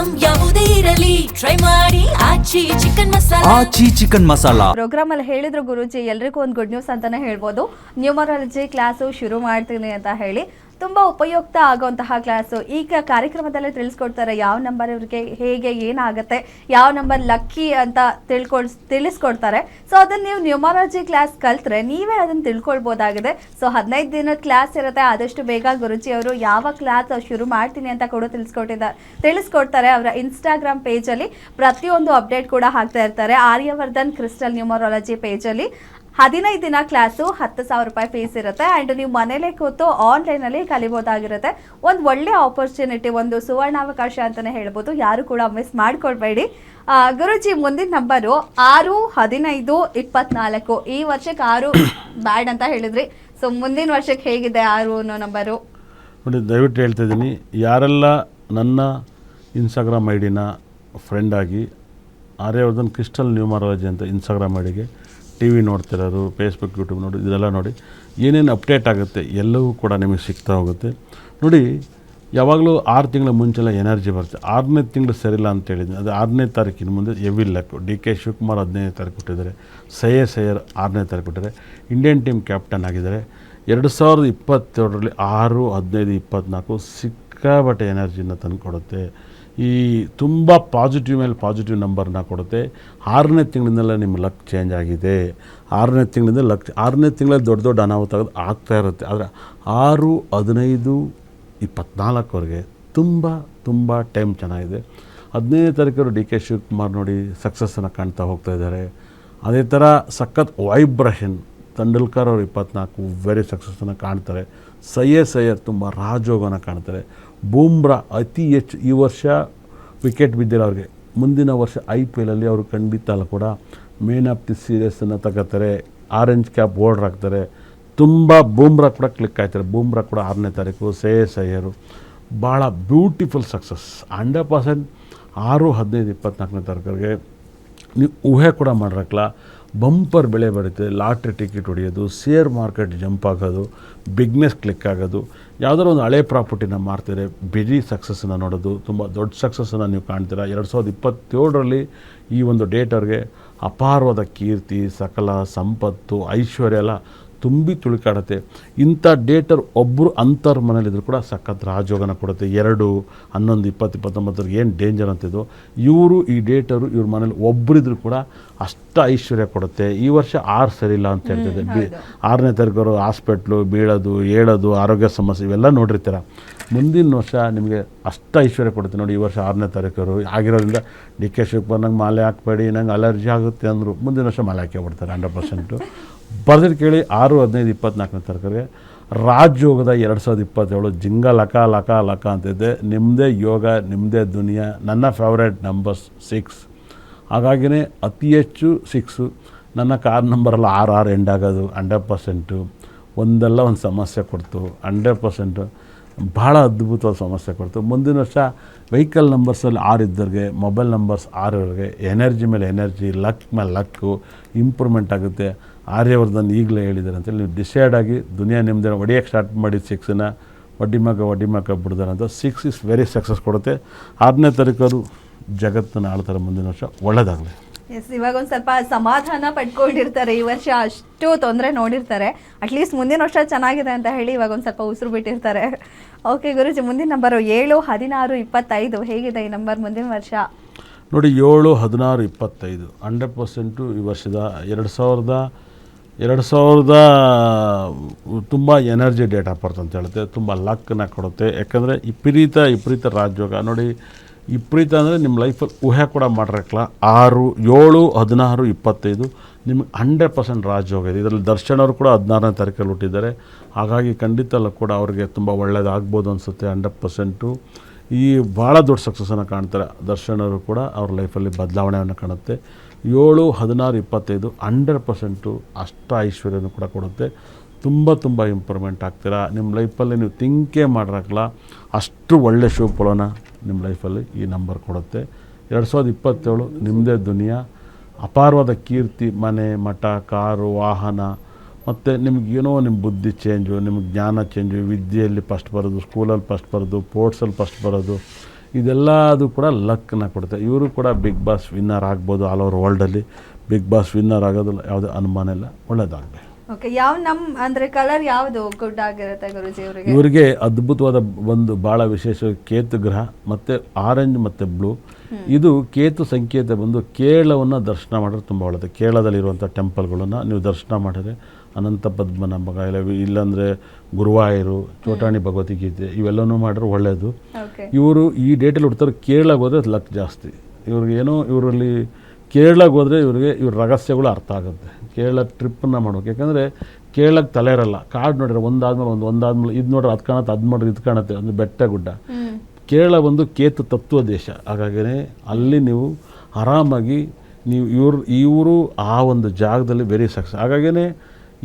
Item ಯಾವುದೇ ಇರಲಿ try ಮಾಡಿ ಆಚಿ ಚಿಕನ್ ಮಸಾಲಾ. ಪ್ರೋಗ್ರಾಮ್ ಅಲ್ಲಿ ಹೇಳಿದ್ರು ಗುರುಜಿ ಎಲ್ರಿಗೂ ಒಂದು ಗುಡ್ ನ್ಯೂಸ್ ಅಂತಾನೆ ಹೇಳ್ಬೋದು. ನ್ಯೂಮರಾಲಜಿ ಕ್ಲಾಸು ಶುರು ಮಾಡ್ತೀನಿ ಅಂತ ಹೇಳಿ ತುಂಬಾ ಉಪಯುಕ್ತ ಆಗುವಂತಹ ಕ್ಲಾಸು. ಈಗ ಕಾರ್ಯಕ್ರಮದಲ್ಲೇ ತಿಳಿಸ್ಕೊಡ್ತಾರೆ ಯಾವ ನಂಬರ್ ಇವ್ರಿಗೆ ಹೇಗೆ ಏನಾಗುತ್ತೆ, ಯಾವ ನಂಬರ್ ಲಕ್ಕಿ ಅಂತ ತಿಳಿಸ್ಕೊಡ್ತಾರೆ. ಸೊ ಅದನ್ನ ನೀವು ನ್ಯೂಮರಾಲಜಿ ಕ್ಲಾಸ್ ಕಲ್ತ್ರೆ ನೀವೇ ಅದನ್ನ ತಿಳ್ಕೊಳ್ಬೋದಾಗಿದೆ. ಸೊ 15 ದಿನದ ಕ್ಲಾಸ್ ಇರುತ್ತೆ. ಆದಷ್ಟು ಬೇಗ ಗುರುಜಿ ಅವರು ಯಾವ ಕ್ಲಾಸ್ ಶುರು ಮಾಡ್ತೀನಿ ಅಂತ ಕೂಡ ತಿಳಿಸ್ಕೊಡ್ತಾರೆ. ಅವರ ಇನ್ಸ್ಟಾಗ್ರಾಮ್ ಪೇಜಲ್ಲಿ ಪ್ರತಿಯೊಂದು ಅಪ್ಡೇಟ್ ಕೂಡ ಹಾಕ್ತಾ ಇರ್ತಾರೆ. ಆರ್ಯವರ್ಧನ್ ಕ್ರಿಸ್ಟಲ್ ನ್ಯೂಮರಾಲಜಿ ಪೇಜಲ್ಲಿ 15 ದಿನ ಕ್ಲಾಸು 10,000 ರೂಪಾಯಿ ಫೀಸ್ ಇರುತ್ತೆ. ಆ್ಯಂಡ್ ನೀವು ಮನೇಲೇ ಕೂತು ಆನ್ಲೈನಲ್ಲಿ ಕಲಿಬೋದಾಗಿರುತ್ತೆ. ಒಂದು ಒಳ್ಳೆ ಆಪರ್ಚುನಿಟಿ, ಒಂದು ಸುವರ್ಣಾವಕಾಶ ಅಂತಲೇ ಹೇಳ್ಬೋದು. ಯಾರು ಕೂಡ ಮಿಸ್ ಮಾಡ್ಕೊಳ್ಬೇಡಿ. ಗುರುಜಿ ಮುಂದಿನ ನಂಬರು 6, 15, 24. ಈ ವರ್ಷಕ್ಕೆ 6 ಬ್ಯಾಡ್ ಅಂತ ಹೇಳಿದ್ರಿ. ಸೊ ಮುಂದಿನ ವರ್ಷಕ್ಕೆ ಹೇಗಿದೆ 6 ಅನ್ನೋ ನಂಬರು? ನೋಡಿ, ದಯವಿಟ್ಟು ಹೇಳ್ತಾ ಇದ್ದೀನಿ, ಯಾರೆಲ್ಲ ನನ್ನ ಇನ್ಸ್ಟಾಗ್ರಾಮ್ ಐ ಡಿನ ಫ್ರೆಂಡ್ ಆಗಿ ಆರ್ಯವರ್ಧನ್ ಕ್ರಿಸ್ಟಲ್ ನ್ಯೂಮರಾಲಜಿ ಅಂತ ಇನ್ಸ್ಟಾಗ್ರಾಮ್ ಐ ಡಿಗೆ ಟಿ ವಿ ನೋಡ್ತಿರೋರು, ಫೇಸ್ಬುಕ್, ಯೂಟ್ಯೂಬ್ ನೋಡಿ, ಇದೆಲ್ಲ ನೋಡಿ ಏನೇನು ಅಪ್ಡೇಟ್ ಆಗುತ್ತೆ ಎಲ್ಲವೂ ಕೂಡ ನಿಮಗೆ ಸಿಗ್ತಾ ಹೋಗುತ್ತೆ. ನೋಡಿ, ಯಾವಾಗಲೂ 6 ತಿಂಗಳ ಮುಂಚೆಲ್ಲ ಎನರ್ಜಿ ಬರುತ್ತೆ. 6ನೇ ತಿಂಗಳು ಸರಿಯಿಲ್ಲ ಅಂತ ಹೇಳಿದ್ದೀನಿ. ಅದು 6ನೇ ತಾರೀಕಿನ ಮುಂದೆ ಎವಿ ಲಕ್. ಡಿ.ಕೆ. ಶಿವಕುಮಾರ್ 15ನೇ ತಾರೀಕು ಕೊಟ್ಟಿದ್ದಾರೆ. ಸಯ್ಯರ್ 6ನೇ ತಾರೀಕು ಕೊಟ್ಟಿದ್ದಾರೆ. ಇಂಡಿಯನ್ ಟೀಮ್ ಕ್ಯಾಪ್ಟನ್ ಆಗಿದ್ದಾರೆ. 2022ರಲ್ಲಿ 6, 15, 24 ಸಿಕ್ಕಾಬಟ್ಟೆ ಎನರ್ಜಿನ ತಂದುಕೊಡುತ್ತೆ. ಈ ತುಂಬ ಪಾಸಿಟಿವ್ ಮೇಲೆ ಪಾಸಿಟಿವ್ ನಂಬರ್ನ ಕೊಡುತ್ತೆ. 6ನೇ ತಿಂಗಳಿಂದಲೇ ನಿಮ್ಮ ಲಕ್ ಚೇಂಜ್ ಆಗಿದೆ. 6ನೇ ತಿಂಗಳಿಂದ 6ನೇ ತಿಂಗಳಲ್ಲಿ ದೊಡ್ಡ ಅನಾಹುತ ಆಗ್ತಾ ಇರುತ್ತೆ. ಆದರೆ 6, 15, 24ವರೆಗೆ ತುಂಬ ಟೈಮ್ ಚೆನ್ನಾಗಿದೆ. 15ನೇ ತಾರೀಕು ಡಿ.ಕೆ. ಶಿವಕುಮಾರ್ ನೋಡಿ ಸಕ್ಸಸ್ಸನ್ನು ಕಾಣ್ತಾ ಹೋಗ್ತಾ ಇದ್ದಾರೆ. ಅದೇ ಥರ ಸಖತ್ ವೈಬ್ರೇಷನ್. ತೆಂಡೂಲ್ಕರ್ ಅವರು 24 ವೆರಿ ಸಕ್ಸಸ್ಸನ್ನು ಕಾಣ್ತಾರೆ. ಸಯ್ಯರ್ ತುಂಬ ರಾಜಯೋಗನ ಕಾಣ್ತಾರೆ. ಬೂಮ್ರಾ ಅತಿ ಹೆಚ್ಚು ಈ ವರ್ಷ ವಿಕೆಟ್ ಬಿದ್ದಿರೋ ಅವ್ರಿಗೆ ಮುಂದಿನ ವರ್ಷ IPL ಅಲ್ಲಿ ಅವರು ಖಂಡಿತ ಅಲ್ಲ ಕೂಡ ಮೇನ್ ಆಫ್ ದಿ ಸೀರೀಸನ್ನು ತಗೋತಾರೆ. ಆರೆಂಜ್ ಕ್ಯಾಪ್ ಹೋಲ್ಡರ್ ಆಗ್ತಾರೆ. ತುಂಬ ಬೂಮ್ರಾ ಕೂಡ ಕ್ಲಿಕ್ ಆಗ್ತಾರೆ. ಬೂಮ್ರಾ ಕೂಡ 6ನೇ ತಾರೀಕು. ಸಯ್ಯರು ಭಾಳ ಬ್ಯೂಟಿಫುಲ್ ಸಕ್ಸಸ್ 100%. 6, 15, 24ನೇ ತಾರೀಕಿಗೆ ನೀವು ಊಹೆ ಕೂಡ ಮಾಡಿರಕ್ಕಲ್ಲ, ಬಂಪರ್ ಬೆಳೆ ಬರುತ್ತೆ. ಲಾಟ್ರಿ ಟಿಕೆಟ್ ಹೊಡೆಯೋದು, ಶೇರ್ ಮಾರ್ಕೆಟ್ ಜಂಪ್ ಆಗೋದು, ಬಿಗ್ನೆಸ್ ಕ್ಲಿಕ್ ಆಗೋದು, ಯಾವುದಾದ್ರು ಒಂದು ಹಳೆ ಪ್ರಾಪರ್ಟಿನ ಮಾರ್ತಾರೆ, ಬಿಡಿ ಸಕ್ಸಸ್ಸನ್ನು ನೋಡೋದು, ತುಂಬ ದೊಡ್ಡ ಸಕ್ಸಸ್ಸನ್ನು ನೀವು ಕಾಣ್ತೀರಾ. 2027ರಲ್ಲಿ ಈ ಒಂದು ಡೇಟ್ ಅವ್ರಿಗೆ ಅಪಾರವಾದ ಕೀರ್ತಿ, ಸಕಲ ಸಂಪತ್ತು, ಐಶ್ವರ್ಯ ಎಲ್ಲ ತುಂಬಿ ತುಳುಕಾಡುತ್ತೆ. ಇಂಥ ಡೇಟರ್ ಒಬ್ಬರು ಅಂಥವ್ರ ಮನೇಲಿದ್ರು ಕೂಡ ಸಖತ್ ರಾಜಯೋಗನ ಕೊಡುತ್ತೆ. 2, 11, 20, 29 ಏನು ಡೇಂಜರ್ ಅಂತಿದ್ದು, ಇವರು ಈ ಡೇಟರು ಇವ್ರ ಮನೇಲಿ ಒಬ್ಬರಿದ್ರು ಕೂಡ ಅಷ್ಟು ಐಶ್ವರ್ಯ ಕೊಡುತ್ತೆ. ಈ ವರ್ಷ 6 ಸರಿಯಿಲ್ಲ ಅಂತ ಹೇಳ್ತಿದ್ದೆ. 6ನೇ ತಾರೀಕು ಹಾಸ್ಪಿಟ್ಲು, ಬೀಳೋದು, ಹೇಳೋದು, ಆರೋಗ್ಯ ಸಮಸ್ಯೆ ಇವೆಲ್ಲ ನೋಡಿರ್ತೀರ. ಮುಂದಿನ ವರ್ಷ ನಿಮಗೆ ಅಷ್ಟು ಐಶ್ವರ್ಯ ಕೊಡುತ್ತೆ. ನೋಡಿ, ಈ ವರ್ಷ 6ನೇ ತಾರೀಕು ಆಗಿರೋದ್ರಿಂದ ಡಿ.ಕೆ. ಶಿವಕುಮಾರ್ ನಂಗೆ ಮಾಲೆ ಹಾಕ್ಬೇಡಿ, ನಂಗೆ ಅಲರ್ಜಿ ಆಗುತ್ತೆ ಅಂದರು. ಮುಂದಿನ ವರ್ಷ ಮಾಲೆ ಹಾಕೇ ಬಿಡ್ತಾರೆ 100%. ಬರೆದಿಟ್ಟು ಕೇಳಿ. 6, 15, 24ನೇ ತಾರೀಕಿಗೆ ರಾಜಯೋಗದ 2027 ಜಿಂಗ ಲಕ ಅಂತಿದ್ದೆ. ನಿಮ್ಮದೇ ಯೋಗ, ನಿಮ್ಮದೇ ದುನಿಯಾ. ನನ್ನ ಫೇವ್ರೇಟ್ ನಂಬರ್ಸ್ 6. ಹಾಗಾಗಿಯೇ ಅತಿ ಹೆಚ್ಚು 6. ನನ್ನ ಕಾರ್ ನಂಬರೆಲ್ಲ 6 ಎಂಡ್ ಆಗೋದು 100%. ಒಂದಲ್ಲ ಒಂದು ಸಮಸ್ಯೆ ಕೊಡ್ತು 100%. ಭಾಳ ಅದ್ಭುತವಾದ ಸಮಸ್ಯೆ ಕೊಡ್ತು. ಮುಂದಿನ ವರ್ಷ ವೆಹಿಕಲ್ ನಂಬರ್ಸಲ್ಲಿ 6 ಇದ್ದವ್ರಿಗೆ, ಮೊಬೈಲ್ ನಂಬರ್ಸ್ 6 ಎನರ್ಜಿ ಮೇಲೆ ಎನರ್ಜಿ, ಲಕ್ ಮೇಲೆ ಲಕ್ಕು ಇಂಪ್ರೂವ್ಮೆಂಟ್ ಆಗುತ್ತೆ. ಆರ್ಯವರ್ಧನ್ ಈಗಲೇ ಹೇಳಿದ್ದಾರೆ ಅಂತೇಳಿ ನೀವು ಡಿಸೈಡ್ ಆಗಿ ದುನಿಯಾ ನಿಮ್ಮದೇ ಹೊಡಿಯೋಕ್ಕೆ ಸ್ಟಾರ್ಟ್ ಮಾಡಿ 6ನ ವಡ್ಡಿ ಮಗ ಬಿಡ್ದಾರೆ ಅಂತ. 6 ಇಸ್ ವೆರಿ ಸಕ್ಸಸ್ ಕೊಡುತ್ತೆ. 6ನೇ ತಾರೀಕು ಜಗತ್ತನ್ನು ಆಳ್ತಾರೆ. ಮುಂದಿನ ವರ್ಷ ಒಳ್ಳೆಯದಾಗಲಿ. ಎಸ್, ಇವಾಗ ಒಂದು ಸ್ವಲ್ಪ ಸಮಾಧಾನ ಪಡ್ಕೊಂಡಿರ್ತಾರೆ. ಈ ವರ್ಷ ಅಷ್ಟು ತೊಂದರೆ ನೋಡಿರ್ತಾರೆ. ಅಟ್ಲೀಸ್ಟ್ ಮುಂದಿನ ವರ್ಷ ಚೆನ್ನಾಗಿದೆ ಅಂತ ಹೇಳಿ ಇವಾಗ ಒಂದು ಸ್ವಲ್ಪ ಉಸಿರು ಬಿಟ್ಟಿರ್ತಾರೆ. ಓಕೆ ಗುರುಜಿ, ಮುಂದಿನ ನಂಬರು 7, 16, 25 ಹೇಗಿದೆ ಈ ನಂಬರ್ ಮುಂದಿನ ವರ್ಷ? ನೋಡಿ, 7, 16, 25 100% ಈ ವರ್ಷದ 2000 ತುಂಬ ಎನರ್ಜಿ ಡೇಟಾ ಬರ್ತ ಅಂತ ಹೇಳುತ್ತೆ. ತುಂಬ ಲಕ್ಕನ್ನ ಕೊಡುತ್ತೆ. ಯಾಕಂದರೆ ವಿಪರೀತ ರಾಜಯೋಗ. ನೋಡಿ, ವಿಪರೀತ ಅಂದರೆ ನಿಮ್ಮ ಲೈಫಲ್ಲಿ ಊಹೆ ಕೂಡ ಮಾಡಿರಕ್ಕಲ್ಲ. 6, 7, 16, 25 ನಿಮಗೆ 100% ರಾಜಯೋಗ ಇದೆ. ಇದರಲ್ಲಿ ದರ್ಶನ್ ಅವರು ಕೂಡ 16ನೇ ತಾರೀಕಲ್ಲಿ ಹುಟ್ಟಿದ್ದಾರೆ. ಹಾಗಾಗಿ ಖಂಡಿತ ಕೂಡ ಅವ್ರಿಗೆ ತುಂಬ ಒಳ್ಳೆಯದಾಗ್ಬೋದು ಅನಿಸುತ್ತೆ 100%. ಈ ಭಾಳ ದೊಡ್ಡ ಸಕ್ಸಸ್ಸನ್ನು ಕಾಣ್ತಾರೆ. ದರ್ಶನ್ ಅವರು ಕೂಡ ಅವ್ರ ಲೈಫಲ್ಲಿ ಬದಲಾವಣೆಯನ್ನು ಕಾಣುತ್ತೆ. 7, 16, 25 100% ಅಷ್ಟು ಐಶ್ವರ್ಯನೂ ಕೂಡ ಕೊಡುತ್ತೆ. ತುಂಬ ಇಂಪ್ರೂವ್ಮೆಂಟ್ ಆಗ್ತೀರಾ. ನಿಮ್ಮ ಲೈಫಲ್ಲಿ ನೀವು ಥಿಂಕೇ ಮಾಡಿರಕ್ಕಲ್ಲ, ಅಷ್ಟು ಒಳ್ಳೆ ಶುಭ ಫಲನ ನಿಮ್ಮ ಲೈಫಲ್ಲಿ ಈ ನಂಬರ್ ಕೊಡುತ್ತೆ. 2027 ನಿಮ್ಮದೇ ದುನಿಯಾ. ಅಪಾರವಾದ ಕೀರ್ತಿ, ಮನೆ, ಮಠ, ಕಾರು, ವಾಹನ, ಮತ್ತು ನಿಮಗೇನೋ ನಿಮ್ಮ ಬುದ್ಧಿ ಚೇಂಜು, ನಿಮಗೆ ಜ್ಞಾನ ಚೇಂಜು, ವಿದ್ಯೆಯಲ್ಲಿ ಫಸ್ಟ್ ಬರೋದು, ಸ್ಕೂಲಲ್ಲಿ ಫಸ್ಟ್ ಬರೋದು, ಸ್ಪೋರ್ಟ್ಸಲ್ಲಿ ಫಸ್ಟ್ ಬರೋದು, ಇದೆಲ್ಲ ಅದು ಕೂಡ ಲಕ್ನ ಕೊಡುತ್ತೆ. ಇವರು ಕೂಡ ಬಿಗ್ ಬಾಸ್ ವಿನ್ನರ್ ಆಗ್ಬೋದು. ಆಲ್ ಓವರ್ ವರ್ಲ್ಡಲ್ಲಿ ಬಿಗ್ ಬಾಸ್ ವಿನ್ನರ್ ಆಗೋದಿಲ್ಲ, ಯಾವುದೇ ಅನುಮಾನ ಇಲ್ಲ. ಒಳ್ಳೆಯದಾಗಲಿ. ಓಕೆ, ಯಾವ ಅಂದರೆ ಕಲರ್ ಯಾವುದು ಗುಡ್ ಆಗಿರುತ್ತೆ ಗುರುಜಿ ಅವರಿಗೆ? ಇವರಿಗೆ ಅದ್ಭುತವಾದ ಒಂದು ಭಾಳ ವಿಶೇಷ ಕೇತು ಗ್ರಹ ಮತ್ತು ಆರೆಂಜ್ ಮತ್ತು ಬ್ಲೂ. ಇದು ಕೇತು ಸಂಕೇತ ಬಂದು ಕೇರಳವನ್ನು ದರ್ಶನ ಮಾಡಿದ್ರೆ ತುಂಬ ಒಳ್ಳೆಯದು. ಕೇರಳದಲ್ಲಿರುವಂಥ ಟೆಂಪಲ್ಗಳನ್ನು ನೀವು ದರ್ಶನ ಮಾಡಿದ್ರೆ ಅನಂತ ಪದ್ಮನಾಭ ಇಲ್ಲಾಂದರೆ ಗುರುವಾಯೂರು, ಚೋಟಾಣಿ ಭಗವದ್ಗೀತೆ ಇವೆಲ್ಲವೂ ಮಾಡಿದ್ರೆ ಒಳ್ಳೆಯದು. ಇವರು ಈ ಡೇಟಲ್ಲಿ ಹುಡ್ತಾರೆ. ಕೇರಳಕ್ಕೆ ಹೋದರೆ ಲಕ್ ಜಾಸ್ತಿ. ಇವ್ರಿಗೆ ಏನೋ ಇವರಲ್ಲಿ ಕೇರಳಕ್ಕೆ ಹೋದರೆ ಇವ್ರ ರಹಸ್ಯಗಳು ಅರ್ಥ ಆಗುತ್ತೆ. ಕೇರಳ ಟ್ರಿಪ್ಪನ್ನು ಮಾಡ್ಬೇಕು. ಯಾಕಂದರೆ ಕೇರಳಕ್ಕೆ ತಲೆ ಇರಲ್ಲ. ಕಾರ್ಡ್ ನೋಡಿದ್ರೆ ಒಂದಾದ್ಮೇಲೆ ಇದು ನೋಡ್ರೆ ಅದು ಕಾಣುತ್ತೆ, ಅದು ನೋಡ್ರೆ ಇದು ಕಾಣುತ್ತೆ, ಅಂದರೆ ಬೆಟ್ಟ ಗುಡ್ಡ. ಕೇರಳ ಒಂದು ಕೇತು ತತ್ವ ದೇಶ. ಹಾಗಾಗಿಯೇ ಅಲ್ಲಿ ನೀವು ಆರಾಮಾಗಿ ಇವರು ಆ ಒಂದು ಜಾಗದಲ್ಲಿ ವೆರಿ ಸಕ್ಸಸ್. ಹಾಗಾಗಿಯೇ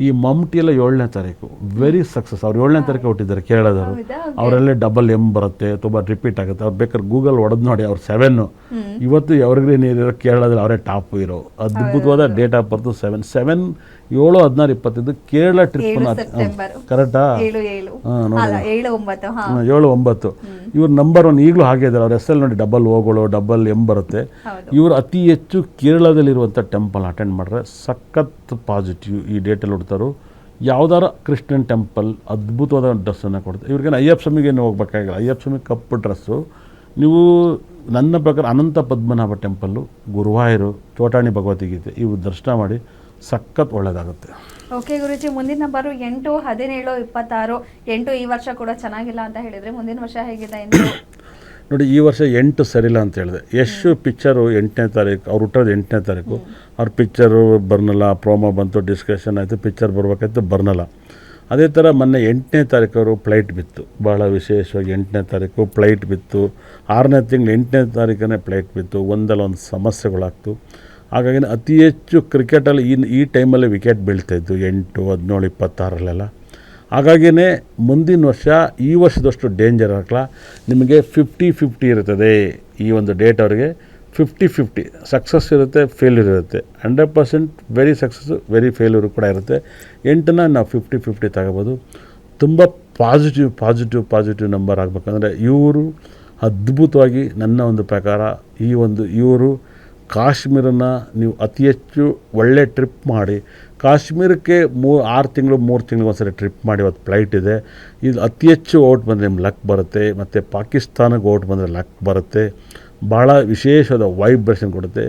ಈ ಮಮ್ಟಿ ಎಲ್ಲ 7ನೇ ತಾರೀಕು ವೆರಿ ಸಕ್ಸಸ್. ಅವ್ರು 7ನೇ ತಾರೀಕು ಹುಟ್ಟಿದ್ದಾರೆ ಕೇರಳದವರು. ಅವರಲ್ಲೇ ಡಬಲ್ ಎಮ್ ಬರುತ್ತೆ, ತುಂಬ ರಿಪೀಟ್ ಆಗುತ್ತೆ. ಅವ್ರು ಬೇಕಾದ್ರೆ ಗೂಗಲ್ ಹೊಡೆದು ನೋಡಿ, ಅವ್ರು 7. ಇವತ್ತು ಎವರ್ಗ್ರೀನ್ ಇರೋ ಕೇರಳದಲ್ಲಿ ಅವರೇ ಟಾಪ್ ಇರೋ ಅದ್ಭುತವಾದ date of birth 7 7 7 16 25 Kerala trip. ಕರೆಕ್ಟಾ? 7-9 ಇವ್ರು ನಂಬರ್ 1 ಈಗಲೂ ಹಾಗೆ ಇದ್ದಾರೆ. ಅವ್ರ ಹೆಸರಲ್ಲಿ ನೋಡಿ ಡಬಲ್ ಓಗಳು, ಡಬಲ್ ಎಮ್ ಬರುತ್ತೆ. ಇವರು ಅತಿ ಹೆಚ್ಚು ಕೇರಳದಲ್ಲಿರುವಂಥ ಟೆಂಪಲ್ ಅಟೆಂಡ್ ಮಾಡಿದ್ರೆ ಸಖತ್ ಪಾಸಿಟಿವ್ ಈ ಡೇಟಲ್ಲಿ ಹುಡ್ತಾರೋ. ಯಾವ್ದಾರ ಕ್ರಿಶ್ಚಿಯನ್ ಟೆಂಪಲ್ ಅದ್ಭುತವಾದ ಡ್ರೆಸ್ಸನ್ನು ಕೊಡ್ತಾರೆ. ಇವ್ರಿಗೇನು ಅಯ್ಯಪ್ಪ ಸ್ವಾಮಿಗೇನು ಹೋಗ್ಬೇಕಾಗಿಲ್ಲ. ಅಯ್ಯಪ್ಪ ಸ್ವಾಮಿ ಕಪ್ಪು ಡ್ರೆಸ್ಸು. ನೀವು ನನ್ನ ಪ್ರಕಾರ ಅನಂತ ಪದ್ಮನಾಭ ಟೆಂಪಲ್ಲು, ಗುರುವಾಯೂರು, ಚೋಟಾಣಿ ಭಗವದ್ಗೀತೆ ಇವು ದರ್ಶನ ಮಾಡಿ ಸಖತ್ ಒಳ್ಳೆಯದಾಗುತ್ತೆ. ಓಕೆ ಗುರುಜಿ, ಮುಂದಿನ ನಂಬರು 8, 17, 26. 8 ಈ ವರ್ಷ ಕೂಡ ಚೆನ್ನಾಗಿಲ್ಲ ಅಂತ ಹೇಳಿದರೆ ಮುಂದಿನ ವರ್ಷ ಹೇಗಿದೆ? ನೋಡಿ, ಈ ವರ್ಷ 8 ಸರಿಲ್ಲ ಅಂತ ಹೇಳಿದೆ. ಯಶ್ ಪಿಕ್ಚರು 8ನೇ ತಾರೀಕು, ಅವ್ರು ಹುಟ್ಟೋದು 8ನೇ ತಾರೀಕು. ಅವ್ರ ಪಿಕ್ಚರು ಬರ್ನಲ್ಲ, ಪ್ರೋಮೋ ಬಂತು, ಡಿಸ್ಕಷನ್ ಆಯಿತು, ಪಿಕ್ಚರ್ ಬರ್ಬೇಕಾಯ್ತು, ಬರ್ನಲ್ಲ. ಅದೇ ಥರ ಮೊನ್ನೆ 8ನೇ ತಾರೀಕು ಅವರು ಫ್ಲೈಟ್ ಬಿತ್ತು. ಭಾಳ ವಿಶೇಷವಾಗಿ 8ನೇ ತಾರೀಕು ಫ್ಲೈಟ್ ಬಿತ್ತು. 6ನೇ ತಿಂಗಳು 8ನೇ ತಾರೀಕನೇ ಫ್ಲೈಟ್ ಬಿತ್ತು. ಒಂದಲ್ಲ ಒಂದು ಸಮಸ್ಯೆಗಳಾಗ್ತು. ಹಾಗಾಗಿ ಅತಿ ಹೆಚ್ಚು ಕ್ರಿಕೆಟಲ್ಲಿ ಈ ಟೈಮಲ್ಲಿ ವಿಕೆಟ್ ಬೀಳ್ತಾಯಿದ್ದು 8, 17, 26 ಹಾಗಾಗಿಯೇ ಮುಂದಿನ ವರ್ಷ ಈ ವರ್ಷದಷ್ಟು ಡೇಂಜರ್ ಆಗಲ್ಲ. ನಿಮಗೆ 50-50 ಇರುತ್ತದೆ. ಈ ಒಂದು ಡೇಟ್ ಅವರಿಗೆ 50-50 ಸಕ್ಸಸ್ ಇರುತ್ತೆ, ಫೇಲ್ಯೂರ್ ಇರುತ್ತೆ. 100% ವೆರಿ ಸಕ್ಸಸ್ಸು, ವೆರಿ ಫೇಲ್ಯೂರು ಕೂಡ ಇರುತ್ತೆ. 8ನ ನಾವು 50-50 ತಗೋಬೋದು. ತುಂಬ ಪಾಸಿಟಿವ್ ನಂಬರ್ ಆಗಬೇಕಂದ್ರೆ ಇವರು ಅದ್ಭುತವಾಗಿ ನನ್ನ ಒಂದು ಪ್ರಕಾರ ಇವರು ಕಾಶ್ಮೀರನ ನೀವು ಅತಿ ಹೆಚ್ಚು ಒಳ್ಳೆ ಟ್ರಿಪ್ ಮಾಡಿ, ಕಾಶ್ಮೀರಕ್ಕೆ 6 ತಿಂಗಳು 3 ತಿಂಗಳು ಒಂದ್ಸರಿ ಟ್ರಿಪ್ ಮಾಡಿ. ಇವತ್ತು ಫ್ಲೈಟ್ ಇದೆ. ಇದು ಅತಿ ಹೆಚ್ಚು ಔಟ್ ಬಂದರೆ ನಿಮ್ಗೆ ಲಕ್ ಬರುತ್ತೆ. ಮತ್ತು ಪಾಕಿಸ್ತಾನಕ್ಕೆ ಔಟ್ ಬಂದರೆ ಲಕ್ ಬರುತ್ತೆ. ಭಾಳ ವಿಶೇಷವಾದ ವೈಬ್ರೇಷನ್ ಕೊಡುತ್ತೆ.